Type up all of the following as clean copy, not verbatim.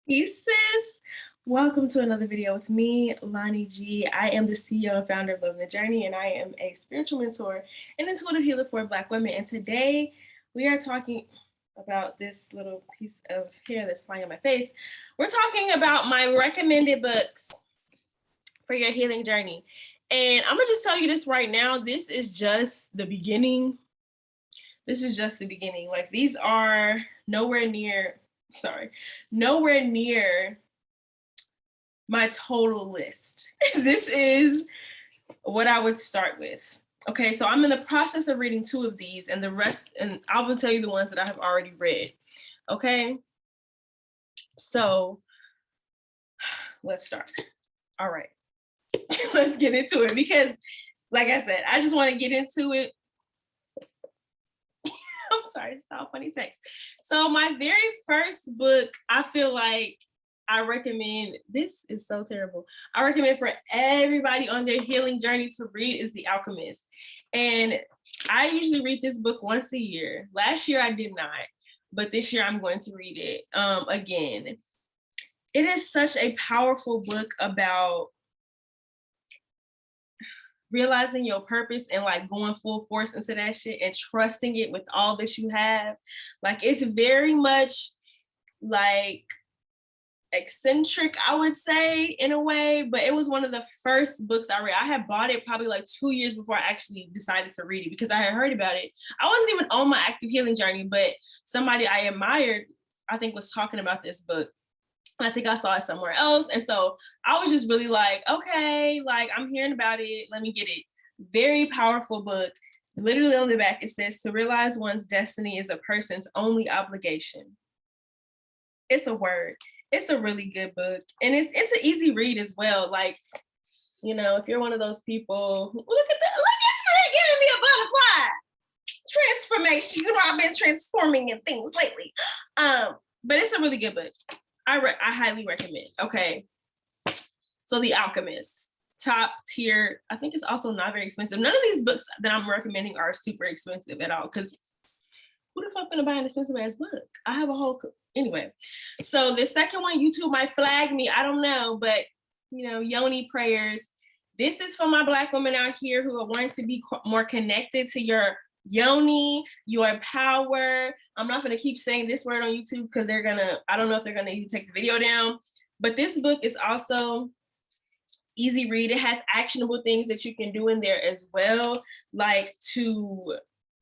Peace, sis. Welcome to another video with me, Lani G. I am the CEO and founder of Loving the Journey, and I am a spiritual mentor and intuitive healer for Black women. And today we are talking about this little piece of hair that's flying on my face. We're talking about my recommended books for your healing journey. And I'm gonna just tell you this right now. This is just the beginning. This is just the beginning. Like, these are nowhere near my total list. This is what I would start with. Okay, so I'm in the process of reading 2 of these, and the rest, and I will tell you the ones that I have already read. Okay, so let's start. All right, let's get into it, because like I said, I just want to get into it. I'm sorry, it's all funny text. So my very first book, I feel like I recommend, this is so terrible. I recommend for everybody on their healing journey to read is The Alchemist. And I usually read this book once a year. Last year I did not, but this year I'm going to read it again. It is such a powerful book about realizing your purpose and like going full force into that shit and trusting it with all that you have. Like, it's very much like eccentric, I would say, in a way, but it was one of the first books I read. I had bought it probably like 2 years before I actually decided to read it, because I had heard about it. I wasn't even on my active healing journey, but somebody I admired, I think, was talking about this book. I think I saw it somewhere else. And so I was just really like, okay, like, I'm hearing about it, let me get it. Very powerful book. Literally on the back, it says, to realize one's destiny is a person's only obligation. It's a word. It's a really good book. And it's an easy read as well. Like, you know, if you're one of those people who, look at spirit giving me a butterfly. Transformation. You know, I've been transforming in things lately. But it's a really good book. I highly recommend. Okay, so The Alchemist, top tier. I think it's also not very expensive. None of these books that I'm recommending are super expensive at all, because who the fuck gonna buy an expensive ass book? I have a whole, anyway. So the second one, YouTube might flag me, I don't know, but you know, Yoni Prayers. This is for my Black women out here who are wanting to be more connected to your Yoni, your power. I'm not going to keep saying this word on YouTube because I don't know if they're going to even take the video down, but this book is also easy read. It has actionable things that you can do in there as well, like to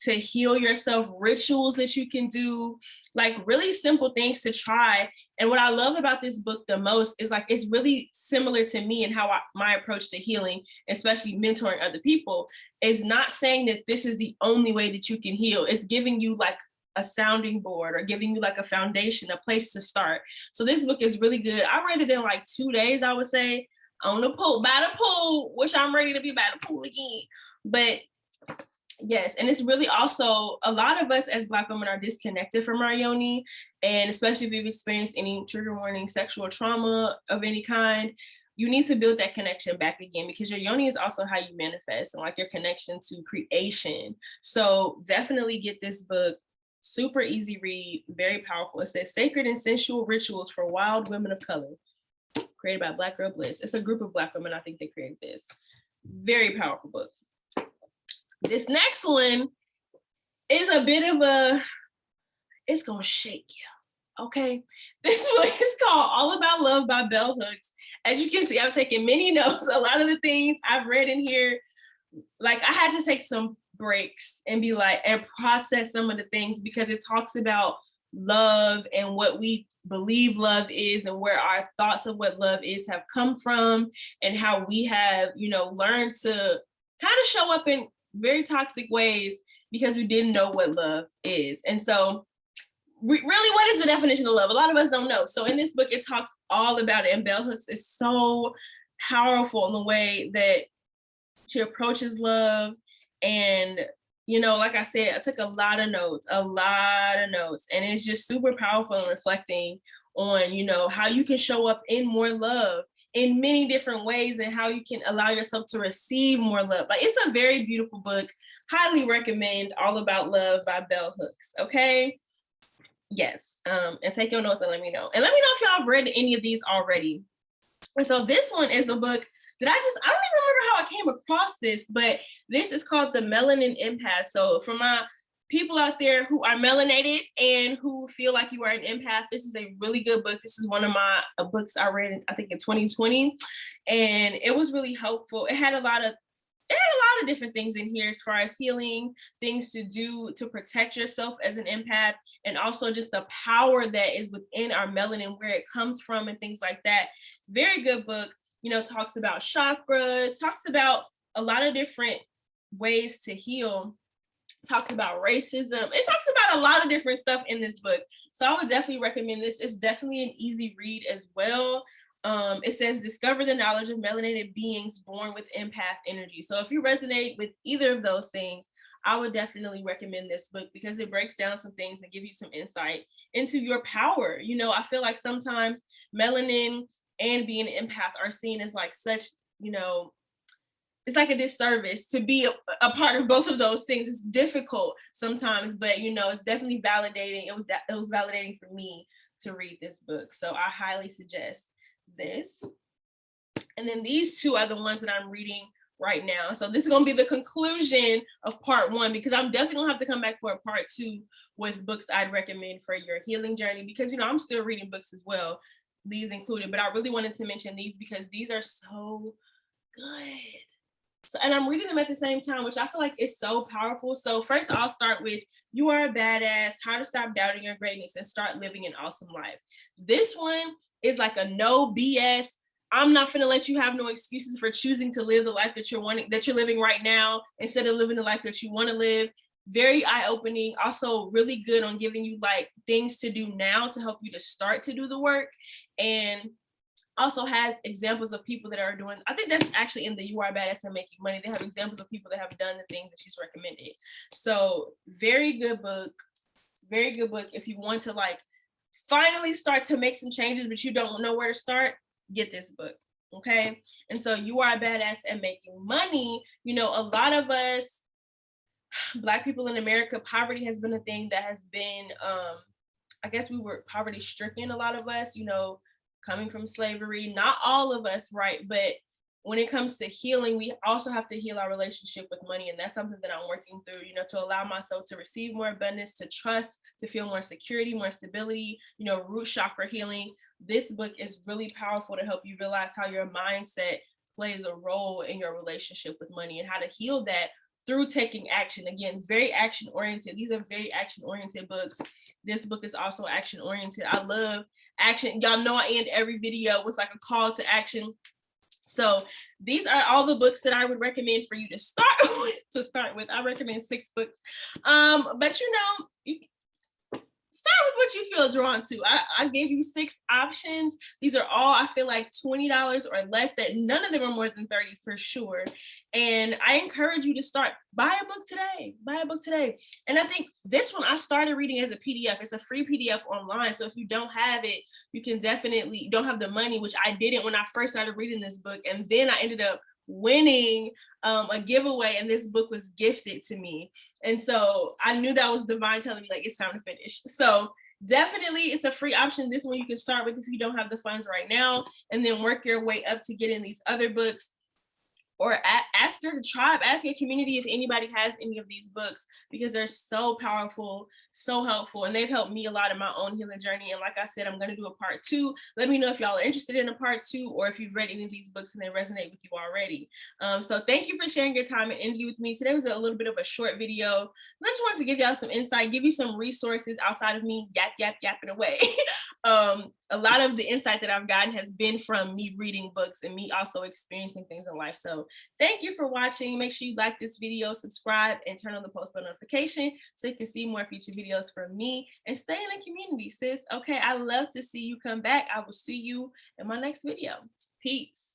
heal yourself, rituals that you can do, like really simple things to try. And what I love about this book the most is, like, it's really similar to me and how my approach to healing, especially mentoring other people, is not saying that this is the only way that you can heal. It's giving you like a sounding board, or giving you like a foundation, a place to start. So this book is really good. I read it in like 2 days, I would say, on the pool, by the pool, which I'm ready to be by the pool again. But yes, and it's really also, a lot of us as Black women are disconnected from our Yoni, and especially if you've experienced any trigger warning sexual trauma of any kind, you need to build that connection back again, because your Yoni is also how you manifest, and like your connection to creation. So definitely get this book. Super easy read, very powerful. It says Sacred and Sensual Rituals for Wild Women of Color, created by Black Girl Bliss. It's a group of Black women, I think, they created this. Very powerful book. This next one is a bit of a, it's gonna shake you, okay? This book is called All About Love by Bell Hooks. As you can see, I've taken many notes. A lot of the things I've read in here, like, I had to take some breaks and be like, and process some of the things, because it talks about love and what we believe love is, and where our thoughts of what love is have come from, and how we have, you know, learned to kind of show up in very toxic ways because we didn't know what love is. And so really, what is the definition of love? A lot of us don't know. So in this book, it talks all about it. And Bell Hooks is so powerful in the way that she approaches love. And, you know, like I said, I took a lot of notes. And it's just super powerful in reflecting on, you know, how you can show up in more love in many different ways, and how you can allow yourself to receive more love. Like, it's a very beautiful book. Highly recommend All About Love by Bell Hooks, okay? Yes. And take your notes and let me know. And let me know if y'all read any of these already. And so this one is a book that I don't even remember how I came across this, but this is called The Melanin Impact. So for my people out there who are melanated and who feel like you are an empath, this is a really good book. This is one of my books I read, I think in 2020, and it was really helpful. It had a lot of different things in here as far as healing, things to do to protect yourself as an empath, and also just the power that is within our melanin, where it comes from and things like that. Very good book. You know, talks about chakras, talks about a lot of different ways to heal, talks about racism. It talks about a lot of different stuff in this book. So I would definitely recommend this. It's definitely an easy read as well. It says, discover the knowledge of melanated beings born with empath energy. So if you resonate with either of those things, I would definitely recommend this book because it breaks down some things and give you some insight into your power. You know, I feel like sometimes melanin and being an empath are seen as like such, you know, it's like a disservice to be a part of both of those things. It's difficult sometimes, but you know, it's definitely validating. It was validating for me to read this book. So I highly suggest this. And then these two are the ones that I'm reading right now. So this is going to be the conclusion of part one, because I'm definitely gonna have to come back for a part two with books I'd recommend for your healing journey, because you know I'm still reading books as well, these included, but I really wanted to mention these because these are so good. So, and I'm reading them at the same time, which I feel like is so powerful. So first I'll start with You Are a Badass, How to Stop Doubting Your Greatness and Start Living an Awesome Life. This one is like a no BS. I'm not gonna let you have no excuses for choosing to live the life that you're living right now instead of living the life that you want to live. Very eye-opening, also really good on giving you like things to do now to help you to start to do the work. And also has examples of people that are doing, I think that's actually in the You Are Badass and Making Money. They have examples of people that have done the things that she's recommended. So very good book, very good book. If you want to like finally start to make some changes, but you don't know where to start, get this book, okay? And so You Are a Badass and Making Money, you know, a lot of us, Black people in America, poverty has been a thing that has been, I guess we were poverty stricken, a lot of us, you know, coming from slavery, not all of us, right? But when it comes to healing, we also have to heal our relationship with money. And that's something that I'm working through, you know, to allow myself to receive more abundance, to trust, to feel more security, more stability, you know, root chakra healing. This book is really powerful to help you realize how your mindset plays a role in your relationship with money and how to heal that through taking action. Again, very action oriented. These are very action oriented books. This book is also action oriented. I love action. Y'all know I end every video with like a call to action. So these are all the books that I would recommend for you to start with. I recommend 6 books. But you know, you start with what you feel drawn to. I gave you 6 options. These are all, I feel like $20 or less, that none of them are more than 30 for sure. And I encourage you to start. Buy a book today. Buy a book today. And I think this one I started reading as a PDF. It's a free PDF online. So if you don't have it, you can definitely, don't have the money, which I didn't when I first started reading this book. And then I ended up winning a giveaway, and this book was gifted to me. And so I knew that was divine telling me like it's time to finish. So definitely it's a free option. This one you can start with if you don't have the funds right now, and then work your way up to getting these other books. Or ask your tribe, ask your community if anybody has any of these books, because they're so powerful, so helpful, and they've helped me a lot in my own healing journey. And like I said, I'm going to do a part 2. Let me know if y'all are interested in a part 2, or if you've read any of these books and they resonate with you already. So thank you for sharing your time and energy with me. Today was a little bit of a short video. I just wanted to give y'all some insight, give you some resources outside of me yapping away. A lot of the insight that I've gotten has been from me reading books and me also experiencing things in life. So thank you for watching. Make sure you like this video, subscribe, and turn on the post bell notification so you can see more future videos from me, and stay in the community, sis. Okay, I love to see you come back. I will see you in my next video. Peace.